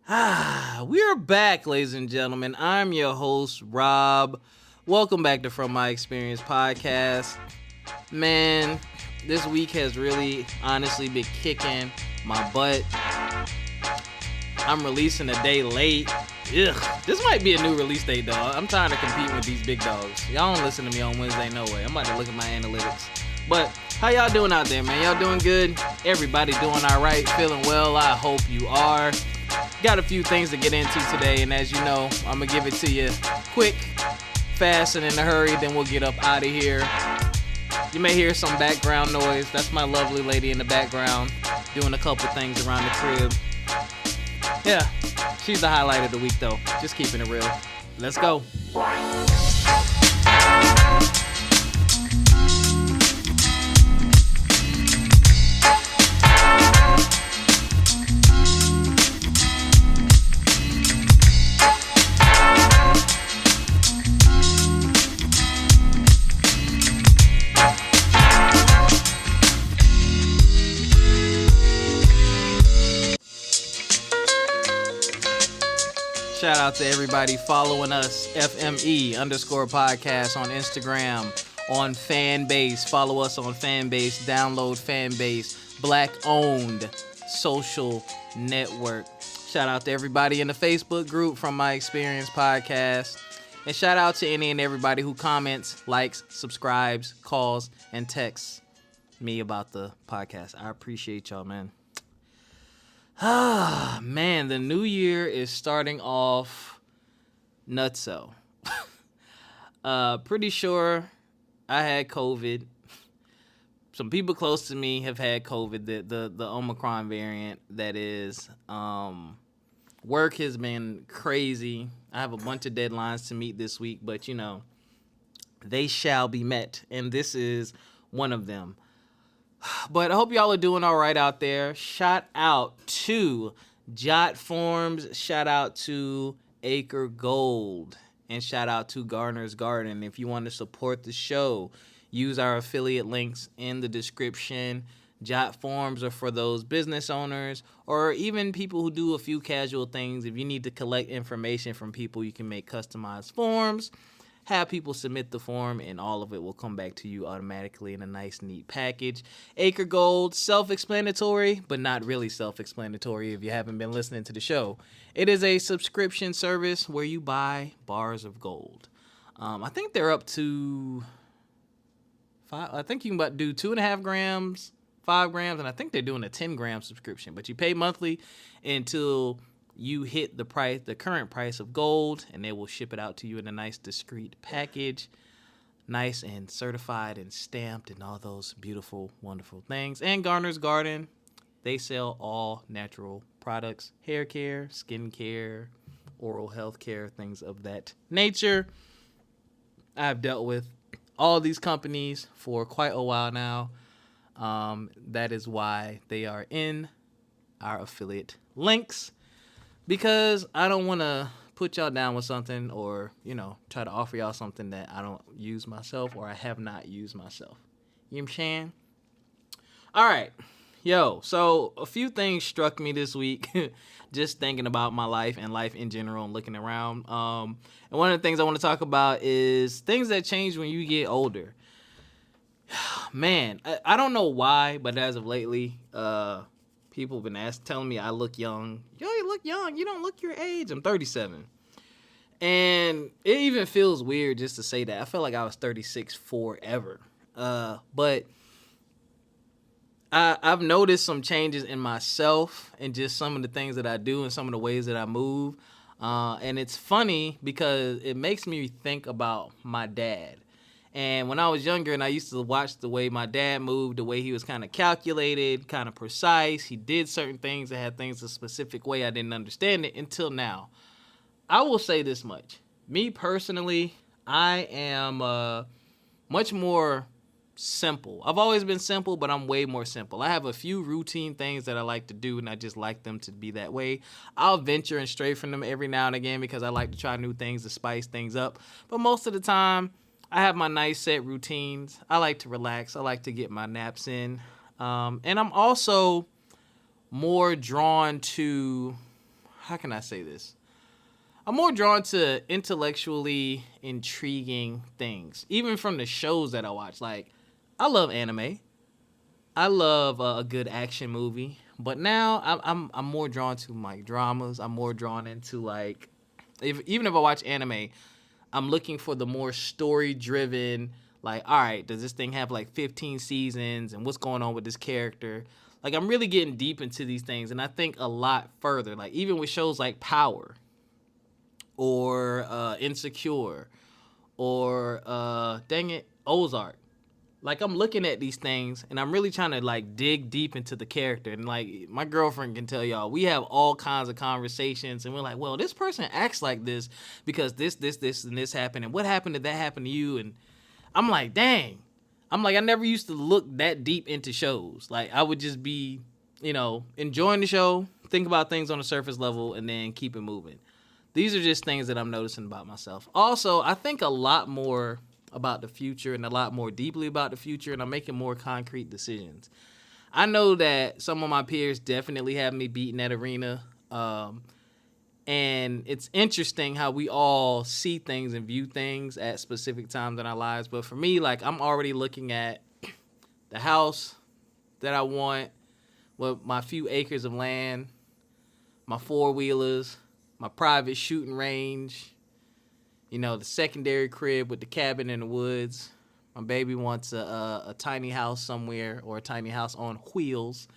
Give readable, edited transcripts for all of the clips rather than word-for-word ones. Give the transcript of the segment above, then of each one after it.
We are back, ladies and gentlemen. I'm your host, Rob. Welcome back to From My Experience podcast. Man, this week has really, honestly been kicking my butt. I'm releasing a day late. Ugh, this might be a new release date, dog. I'm tired of competing with these big dogs. Y'all don't listen to me on Wednesday, no way. I'm about to look at my analytics. But how y'all doing out there, man? Y'all doing good? Everybody doing all right? Feeling well? I hope you are. Got a few things to get into today, and as you know, I'm going to give it to you quick, fast, and in a hurry, then we'll get up out of here. You may hear some background noise. That's my lovely lady in the background doing a couple things around the crib. Yeah, she's the highlight of the week, though. Just keeping it real. Let's go. Shout out to everybody following us, FME_podcast on Instagram, on Fanbase. Follow us on Fanbase, download Fanbase, Black-owned social network. Shout out to everybody in the Facebook group From My Experience podcast. And shout out to any and everybody who comments, likes, subscribes, calls, and texts me about the podcast. I appreciate y'all, man. Man, the new year is starting off nutso. Pretty sure I had COVID. Some people close to me have had COVID, the Omicron variant, that is. Work has been crazy. I have a bunch of deadlines to meet this week, but, you know, they shall be met, and this is one of them. But I hope y'all are doing all right out there. Shout out to Jot Forms. Shout out to Acre Gold. And shout out to Garner's Garden. If you want to support the show, use our affiliate links in the description. Jot Forms are for those business owners or even people who do a few casual things. If you need to collect information from people, you can make customized forms. Have people submit the form, and all of it will come back to you automatically in a nice, neat package. Acre Gold, self-explanatory, but not really self-explanatory if you haven't been listening to the show. It is a subscription service where you buy bars of gold. I think they're up to 5. I think you can do 2.5 grams, 5 grams, and I think they're doing a 10-gram subscription. But you pay monthly until you hit the current price of gold, and they will ship it out to you in a nice, discreet package. Nice and certified and stamped and all those beautiful, wonderful things. And Garner's Garden, they sell all natural products. Hair care, skin care, oral health care, things of that nature. I've dealt with all these companies for quite a while now. That is why they are in our affiliate links. Because I don't want to put y'all down with something or, you know, try to offer y'all something that I don't use myself or I have not used myself. You know what I'm saying? All right. Yo, so a few things struck me this week just thinking about my life and life in general and looking around. And one of the things I want to talk about is things that change when you get older. Man, I don't know why, but as of lately, people have been telling me I look young. Yo, you look young. You don't look your age. I'm 37. And it even feels weird just to say that. I felt like I was 36 forever. But I've noticed some changes in myself and just some of the things that I do and some of the ways that I move. And it's funny because it makes me think about my dad. And when I was younger and I used to watch the way my dad moved, the way he was kind of calculated, kind of precise. He did certain things that had things a specific way. I didn't understand it until now. I will say this much. Me personally, I am much more simple. I've always been simple, but I'm way more simple. I have a few routine things that I like to do, and I just like them to be that way. I'll venture and stray from them every now and again because I like to try new things to spice things up. But most of the time, I have my nice set routines. I like to relax. I like to get my naps in. And I'm also more drawn to how can I say this? I'm more drawn to intellectually intriguing things, even from the shows that I watch. Like, I love anime. I love a good action movie, but now I'm more drawn to like dramas. I'm more drawn into like, even if I watch anime, I'm looking for the more story driven. Like, all right, does this thing have like 15 seasons, and what's going on with this character? Like, I'm really getting deep into these things, and I think a lot further. Like, even with shows like Power or Insecure or dang it, Ozark. Like, I'm looking at these things and I'm really trying to like dig deep into the character. And like, my girlfriend can tell y'all, we have all kinds of conversations and we're like, well, this person acts like this because this and this happened, and what happened to that happen to you? And I'm like, dang. I'm like, I never used to look that deep into shows. Like, I would just be, enjoying the show, think about things on a surface level, and then keep it moving. These are just things that I'm noticing about myself. Also, I think a lot more about the future and a lot more deeply about the future, and I'm making more concrete decisions. I know that some of my peers definitely have me beat in that arena, and it's interesting how we all see things and view things at specific times in our lives. But for me, like, I'm already looking at the house that I want with my few acres of land, my four-wheelers, my private shooting range, the secondary crib with the cabin in the woods. My baby wants a tiny house somewhere, or a tiny house on wheels.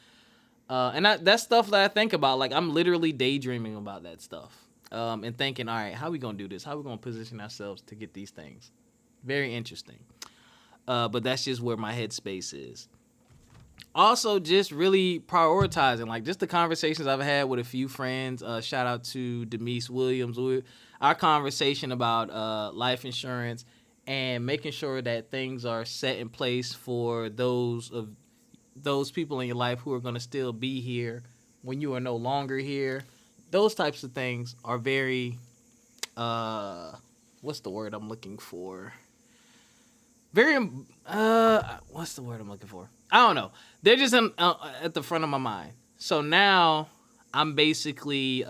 And that's stuff that I think about. Like, I'm literally daydreaming about that stuff. And thinking, all right, how we going to do this? How we going to position ourselves to get these things? Very interesting. But that's just where my headspace is. Also, just really prioritizing, like, just the conversations I've had with a few friends. Shout out to Demise Williams. Our conversation about life insurance and making sure that things are set in place for those people in your life who are going to still be here when you are no longer here. Those types of things are very, what's the word I'm looking for? What's the word I'm looking for? I don't know. They're just at the front of my mind. So now I'm basically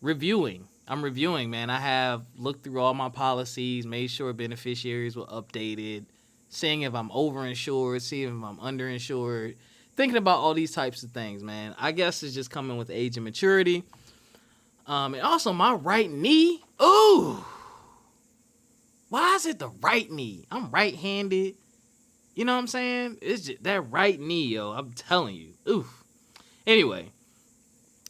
reviewing. I'm reviewing, man. I have looked through all my policies, made sure beneficiaries were updated, seeing if I'm overinsured, seeing if I'm underinsured, thinking about all these types of things, man. I guess it's just coming with age and maturity. And also my right knee. Ooh. Why is it the right knee? I'm right-handed. You know what I'm saying? It's just that right knee, yo. I'm telling you. Oof. Anyway,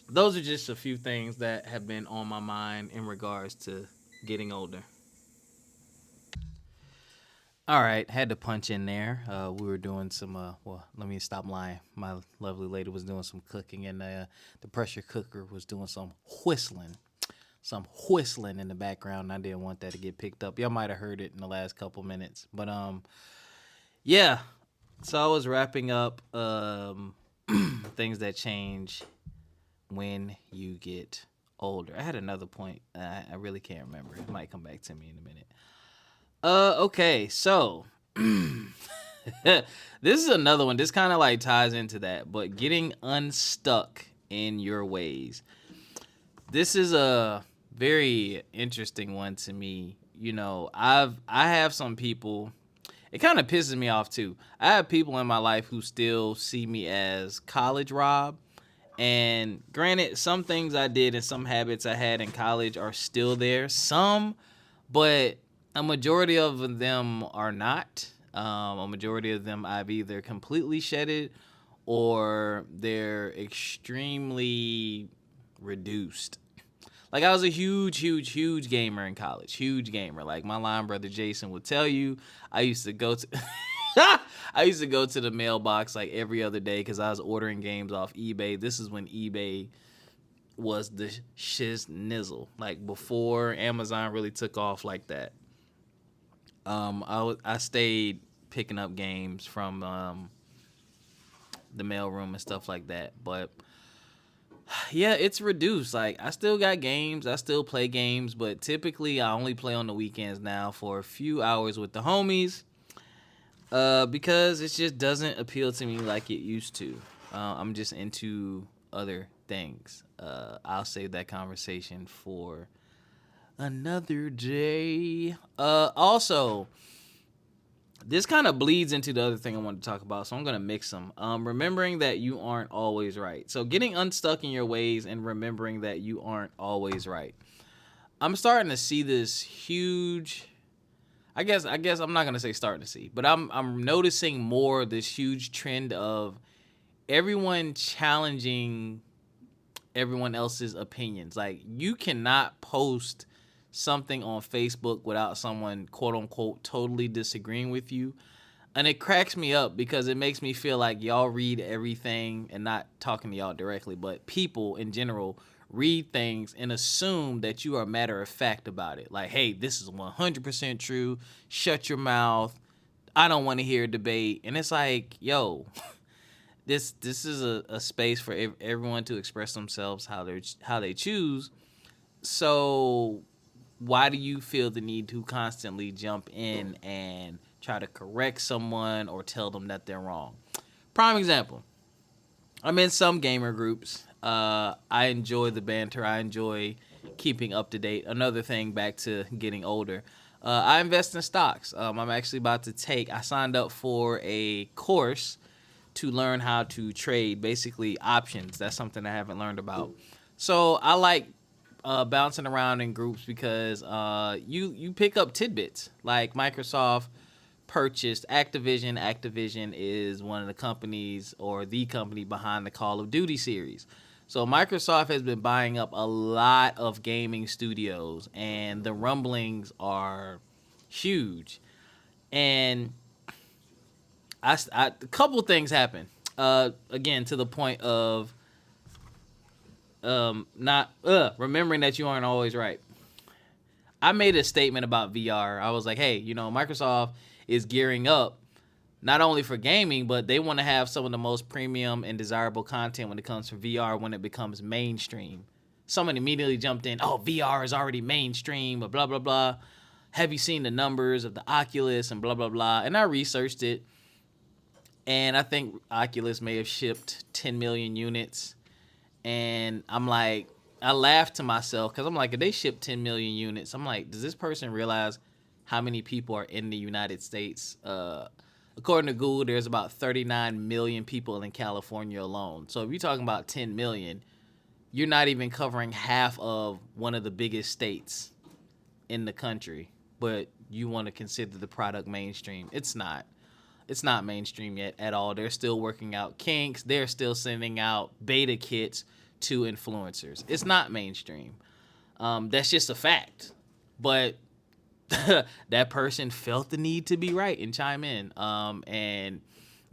those are just a few things that have been on my mind in regards to getting older. All right, had to punch in there. We were doing some, let me stop lying. My lovely lady was doing some cooking, and the pressure cooker was doing some whistling in the background. I didn't want that to get picked up. Y'all might have heard it in the last couple minutes. But, yeah. So I was wrapping up things that change when you get older. I had another point. I really can't remember. It might come back to me in a minute. Okay, so this is another one. This kind of like ties into that, but getting unstuck in your ways. This is a very interesting one to me. I have some people. It kind of pisses me off too. I have people in my life who still see me as college Rob. And granted, some things I did and some habits I had in college are still there. Some, but a majority of them are not. A majority of them I've either completely shedded or they're extremely reduced. Like, I was a huge gamer in college. Huge gamer. Like, my line brother Jason would tell you, I used to go to the mailbox like every other day because I was ordering games off eBay. This is when eBay was the shiz-nizzle. Like, before Amazon really took off like that. I stayed picking up games from the mailroom and stuff like that. But yeah, it's reduced. Like, I still got games. I still play games. But typically, I only play on the weekends now for a few hours with the homies. Because it just doesn't appeal to me like it used to. I'm just into other things. I'll save that conversation for another day. Also, this kind of bleeds into the other thing I wanted to talk about, so I'm going to mix them. Remembering that you aren't always right. So getting unstuck in your ways and remembering that you aren't always right. I'm starting to see this huge, I guess I'm not going to say starting to see, but I'm noticing more this huge trend of everyone challenging everyone else's opinions. Like, you cannot post something on Facebook without someone, quote unquote, totally disagreeing with you. And it cracks me up because it makes me feel like y'all read everything, and not talking to y'all directly, but people in general read things and assume that you are matter of fact about it. Like, hey, this is 100% true. Shut your mouth. I don't want to hear a debate. And it's like, yo, this is a space for everyone to express themselves how they choose. So why do you feel the need to constantly jump in and try to correct someone or tell them that they're wrong? Prime example. I'm in some gamer groups. I enjoy the banter. I enjoy keeping up to date. Another thing, back to getting older. I invest in stocks. I'm actually about to I signed up for a course to learn how to trade, basically options. That's something I haven't learned about. So I like bouncing around in groups because you pick up tidbits. Like, Microsoft purchased Activision. Activision is one of the companies, or the company, behind the Call of Duty series. So Microsoft has been buying up a lot of gaming studios, and the rumblings are huge. And a couple things happen. Again, to the point of not remembering that you aren't always right. I made a statement about VR. I was like, hey, Microsoft is gearing up not only for gaming, but they want to have some of the most premium and desirable content when it comes to VR when it becomes mainstream. Someone immediately jumped in, oh, VR is already mainstream, blah, blah, blah. Have you seen the numbers of the Oculus and blah, blah, blah? And I researched it, and I think Oculus may have shipped 10 million units. And I'm like, I laughed to myself because I'm like, if they ship 10 million units, I'm like, does this person realize how many people are in the United States? According to Google, there's about 39 million people in California alone. So if you're talking about 10 million, you're not even covering half of one of the biggest states in the country. But you want to consider the product mainstream. It's not. It's not mainstream yet at all. They're still working out kinks. They're still sending out beta kits to influencers. It's not mainstream. That's just a fact. But that person felt the need to be right and chime in. And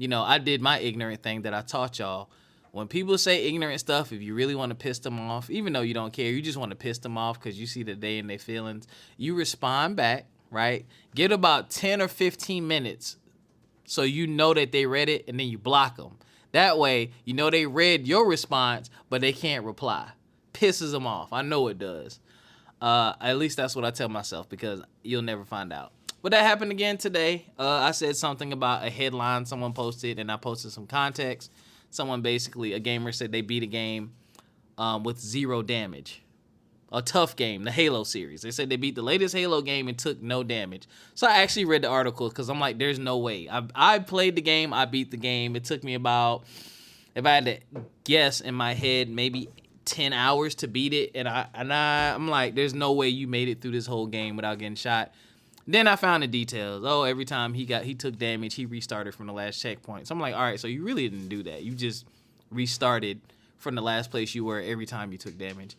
I did my ignorant thing that I taught y'all. When people say ignorant stuff, if you really want to piss them off, even though you don't care, you just want to piss them off because you see the day in their feelings, you respond back, right? Get about 10 or 15 minutes so you know that they read it, and then you block them. That way, they read your response, but they can't reply. Pisses them off. I know it does. At least that's what I tell myself, because you'll never find out. But that happened again today. I said something about a headline someone posted, and I posted some context. Someone, basically, a gamer, said they beat a game with 0 damage. A tough game, the Halo series. They said they beat the latest Halo game and took no damage. So I actually read the article because I'm like, there's no way. I played the game. I beat the game. It took me about, if I had to guess in my head, maybe 10 hours to beat it. And I'm like, there's no way you made it through this whole game without getting shot. Then I found the details. Oh, every time he took damage, he restarted from the last checkpoint. So I'm like, all right, so you really didn't do that. You just restarted from the last place you were every time you took damage.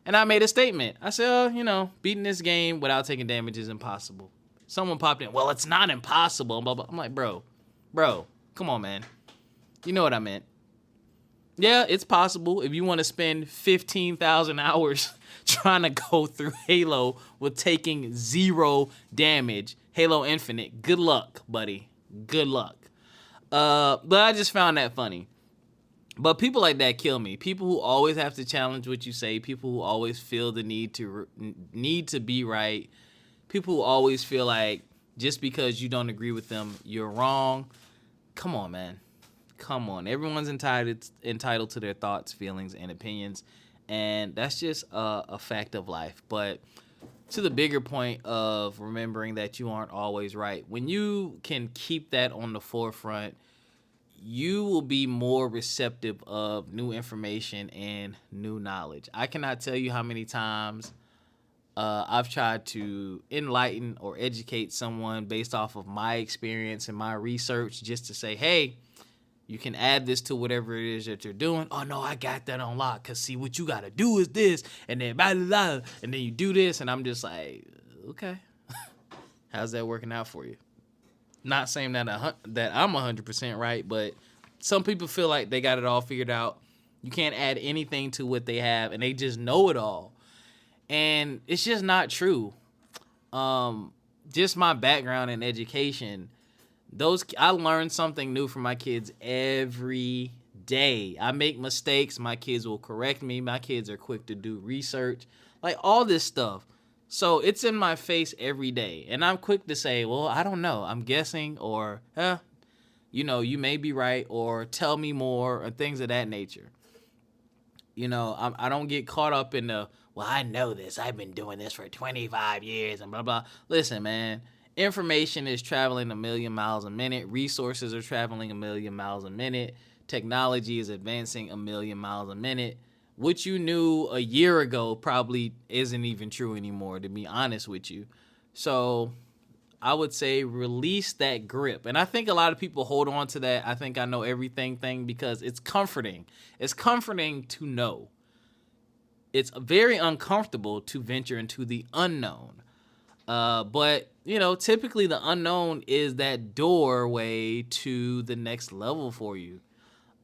And I made a statement. I said, beating this game without taking damage is impossible. Someone popped in, well, it's not impossible. Blah, blah. I'm like, bro, come on, man. You know what I meant. Yeah, it's possible if you want to spend 15,000 hours trying to go through Halo with taking 0 damage. Halo Infinite, good luck, buddy. Good luck. But I just found that funny. But people like that kill me. People who always have to challenge what you say. People who always feel the need to be right. People who always feel like just because you don't agree with them, you're wrong. Come on, man. come on, everyone's entitled to their thoughts, feelings, and opinions, and that's just a fact of life. But to the bigger point of remembering that you aren't always right, when you can keep that on the forefront, you will be more receptive of new information and new knowledge. I cannot tell you how many times I've tried to enlighten or educate someone based off of my experience and my research, just to say, hey, you can add this to whatever it is that you're doing. Oh, no, I got that on lock. Because, see, what you got to do is this, and then blah, blah, blah, and then you do this. And I'm just like, okay, how's that working out for you? Not saying that I'm 100% right, but some people feel like they got it all figured out. You can't add anything to what they have, and they just know it all. And it's just not true. Just my background in education, I learn something new from my kids every day. I make mistakes. My kids will correct me. My kids are quick to do research, like all this stuff. So it's in my face every day. And I'm quick to say, well, I don't know. I'm guessing, or, you may be right, or tell me more, or things of that nature. I don't get caught up in the, well, I know this. I've been doing this for 25 years and blah, blah. Listen, man, information is traveling a million miles a minute. Resources are traveling a million miles a minute. Technology is advancing a million miles a minute. What you knew a year ago probably isn't even true anymore, to be honest with you. So I would say release that grip. And I think a lot of people hold on to that I think I know everything thing because it's comforting. It's comforting to know. It's very uncomfortable to venture into the unknown. But, typically the unknown is that doorway to the next level for you.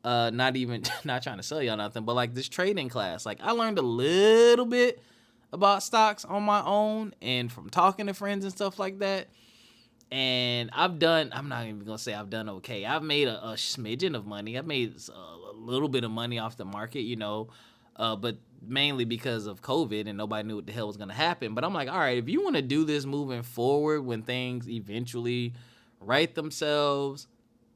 Not trying to sell y'all nothing, but like this trading class, like I learned a little bit about stocks on my own and from talking to friends and stuff like that. And I'm not even going to say I've done okay. I've made a smidgen of money. I've made a little bit of money off the market, but mainly because of COVID and nobody knew what the hell was going to happen. But I'm like, all right, if you want to do this moving forward when things eventually right themselves,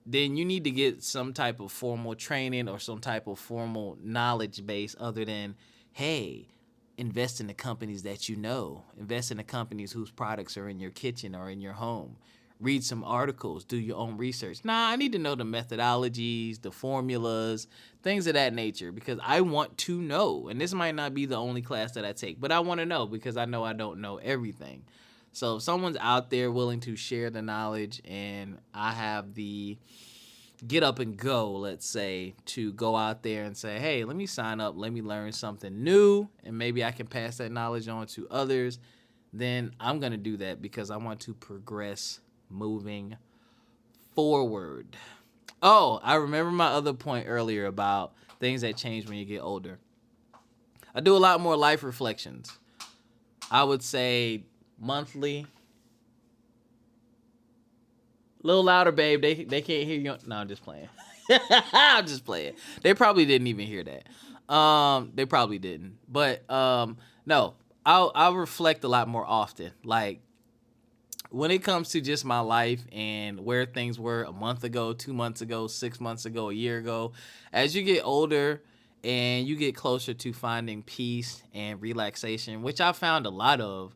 then you need to get some type of formal training or some type of formal knowledge base other than, hey, invest in the companies that you know. Invest in the companies whose products are in your kitchen or in your home. Read some articles. Do your own research. I need to know the methodologies, the formulas, things of that nature because I want to know. And this might not be the only class that I take, but I want to know because I know I don't know everything. So if someone's out there willing to share the knowledge and I have the get up and go, let's say, to go out there and say, hey, let me sign up, let me learn something new, and maybe I can pass that knowledge on to others, then I'm going to do that because I want to progress moving forward. Oh, I remember my other point earlier about things that change when you get older. I do a lot more life reflections. I would say monthly. A little louder, babe. They can't hear you. No, I'm just playing. I'm just playing. They probably didn't even hear that. They probably didn't. But no, I'll reflect a lot more often. Like when it comes to just my life and where things were a month ago, 2 months ago, 6 months ago, a year ago, as you get older and you get closer to finding peace and relaxation, which I found a lot of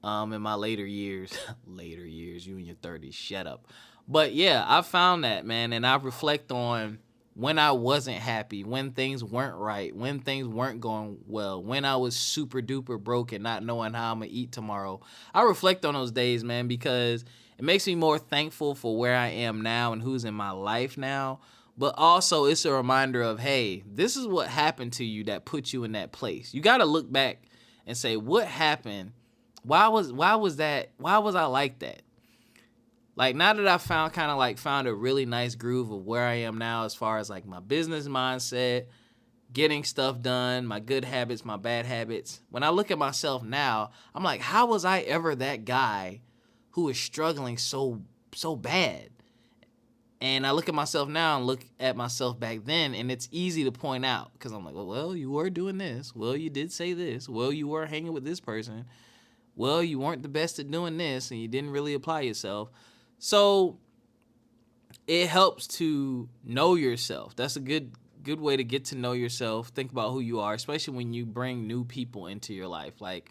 in my later years. Later years, you in your 30s, shut up. But yeah, I found that, man, and I reflect on when I wasn't happy, when things weren't right, when things weren't going well, when I was super duper broke and not knowing how I'm gonna eat tomorrow. I reflect on those days, man, because it makes me more thankful for where I am now and who's in my life now. But also it's a reminder of, hey, this is what happened to you that put you in that place. You got to look back and say, what happened? Why was I like that? Like now that I found a really nice groove of where I am now as far as like my business mindset, getting stuff done, my good habits, my bad habits. When I look at myself now, I'm like, how was I ever that guy who is struggling so bad? And I look at myself now and look at myself back then, and it's easy to point out because I'm like, well, you were doing this. Well, you did say this. Well, you were hanging with this person. Well, you weren't the best at doing this, and you didn't really apply yourself. So it helps to know yourself. That's a good way to get to know yourself. Think about who you are, especially when you bring new people into your life. Like,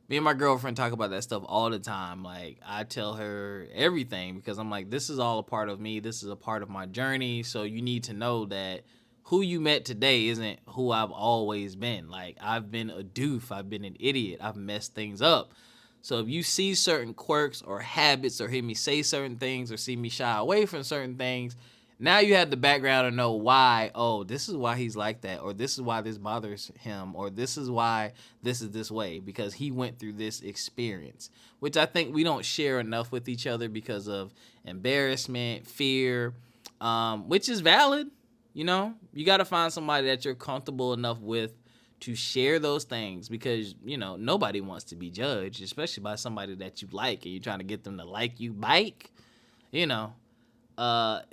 me and my girlfriend talk about that stuff all the time. Like, I tell her everything because I'm like, this is all a part of me. This is a part of my journey. So you need to know that who you met today isn't who I've always been. Like, I've been a doof. I've been an idiot. I've messed things up. So if you see certain quirks or habits or hear me say certain things or see me shy away from certain things, now you have the background to know why, oh, this is why he's like that, or this is why this bothers him, or this is why this is this way, because he went through this experience, which I think we don't share enough with each other because of embarrassment, fear, which is valid. You know, you got to find somebody that you're comfortable enough with to share those things because, you know, nobody wants to be judged, especially by somebody that you like and you're trying to get them to like you back, you know,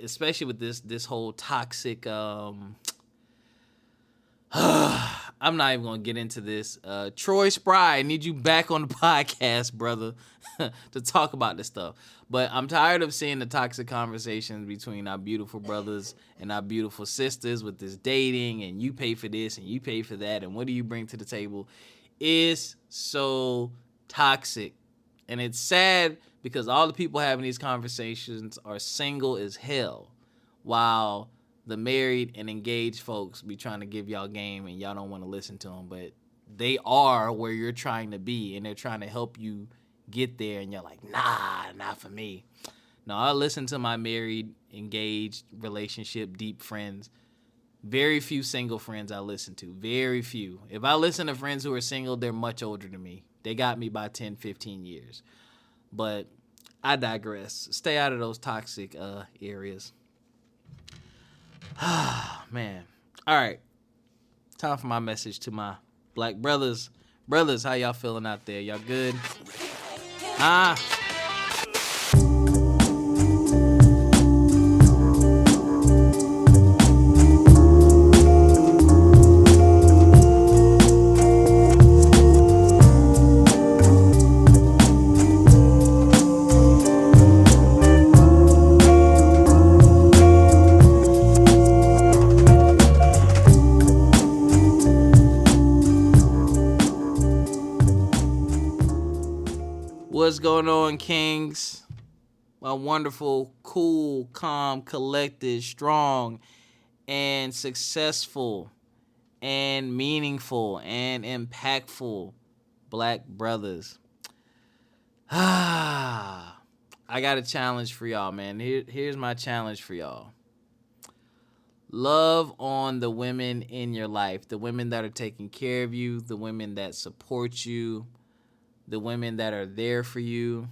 especially with this whole toxic, I'm not even going to get into this. Troy Spry, I need you back on the podcast, brother, to talk about this stuff. But I'm tired of seeing the toxic conversations between our beautiful brothers and our beautiful sisters with this dating and you pay for this and you pay for that and what do you bring to the table? It's so toxic. And it's sad because all the people having these conversations are single as hell while the married and engaged folks be trying to give y'all game and y'all don't want to listen to them, but they are where you're trying to be and they're trying to help you get there and you're like, nah, not for me. No, I listen to my married, engaged, relationship, deep friends. Very few single friends I listen to. Very few. If I listen to friends who are single, they're much older than me. They got me by 10, 15 years. But I digress. Stay out of those toxic areas. Man. All right. Time for my message to my black brothers. Brothers, how y'all feeling out there? Y'all good? What's going on, kings? My wonderful, cool, calm, collected, strong, and successful, and meaningful, and impactful black brothers. I got a challenge for y'all, man. Here's my challenge for y'all. Love on the women in your life, the women that are taking care of you, the women that support you, the women that are there for you.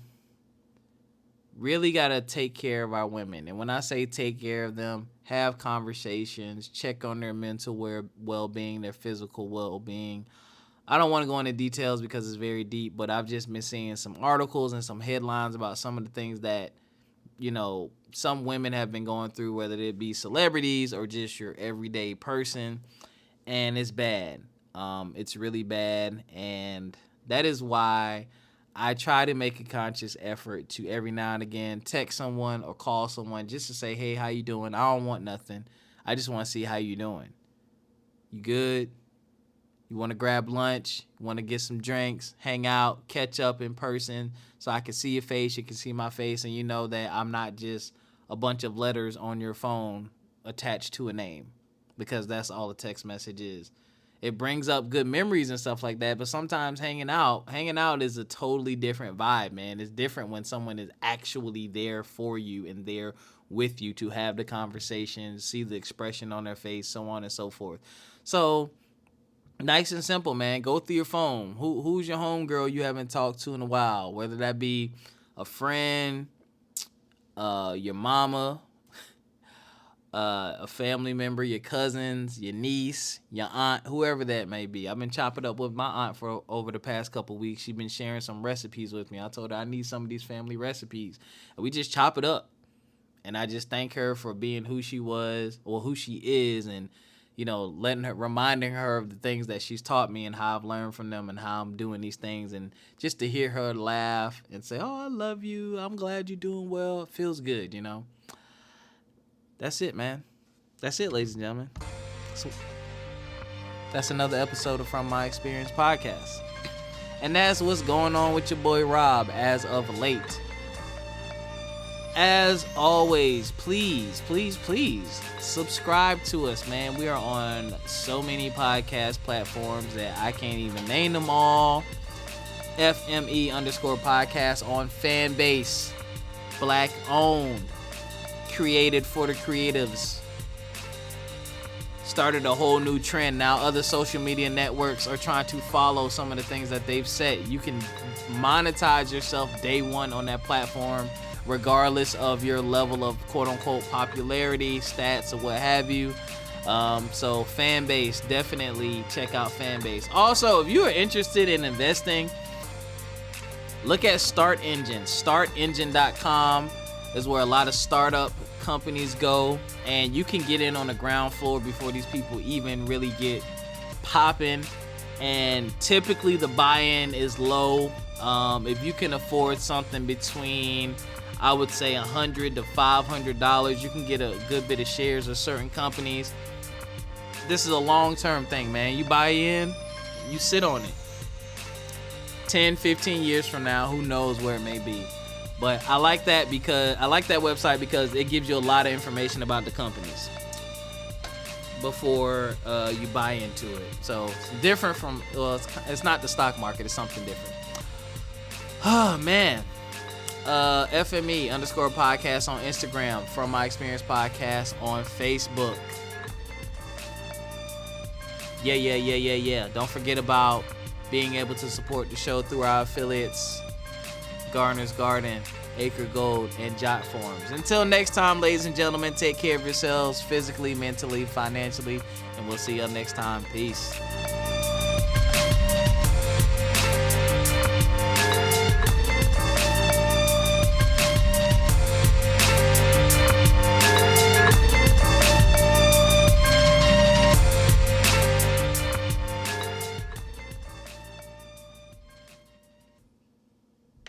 Really got to take care of our women. And when I say take care of them, have conversations, check on their mental well-being, their physical well-being. I don't want to go into details because it's very deep, but I've just been seeing some articles and some headlines about some of the things that, you know, some women have been going through, whether it be celebrities or just your everyday person. And it's bad. It's really bad. And that is why I try to make a conscious effort to every now and again text someone or call someone just to say, hey, how you doing? I don't want nothing. I just want to see how you doing. You good? You want to grab lunch? You want to get some drinks, hang out, catch up in person so I can see your face, you can see my face, and you know that I'm not just a bunch of letters on your phone attached to a name, because that's all a text message is. It brings up good memories and stuff like that, but sometimes hanging out is a totally different vibe, man. It's different when someone is actually there for you and there with you to have the conversation, see the expression on their face, so on and so forth. So, nice and simple, man. Go through your phone. Who's your homegirl you haven't talked to in a while? Whether that be a friend, your mama, a family member, your cousins, your niece, your aunt, whoever that may be. I've been chopping up with my aunt for over the past couple weeks. She's been sharing some recipes with me. I told her I need some of these family recipes. And we just chop it up. And I just thank her for being who she was or who she is, and, you know, reminding her of the things that she's taught me and how I've learned from them and how I'm doing these things. And just to hear her laugh and say, oh, I love you, I'm glad you're doing well, it feels good, you know. that's it, man. That's it, ladies and gentlemen. So that's another episode of From My Experience podcast. And that's what's going on with your boy Rob as of late. As always, please subscribe to us, man. We are on so many podcast platforms that I can't even name them all. FME_podcast on Fanbase. Black owned. Created for the creatives. Started a whole new trend. Now other social media networks are trying to follow some of the things that they've set. You can monetize yourself day one on that platform, regardless of your level of quote-unquote popularity, stats, or what have you. So Fanbase, definitely check out Fanbase. Also, if you are interested in investing, look at Start Engine. StartEngine.com is where a lot of startup companies go, and you can get in on the ground floor before these people even really get popping. And typically the buy-in is low. If you can afford something between, I would say, $100 to $500, you can get a good bit of shares of certain companies. This is a long-term thing, man. You buy in, you sit on it. 10, 15 years from now, who knows where it may be. But I like that website because it gives you a lot of information about the companies before you buy into it. So it's different from, well, it's not the stock market, it's something different. Oh man. FME_podcast on Instagram, From My Experience podcast on Facebook. Yeah. Don't forget about being able to support the show through our affiliates, Garner's Garden, Acre Gold, and Jot Forums. Until next time, ladies and gentlemen, take care of yourselves physically, mentally, financially, and we'll see you next time. Peace.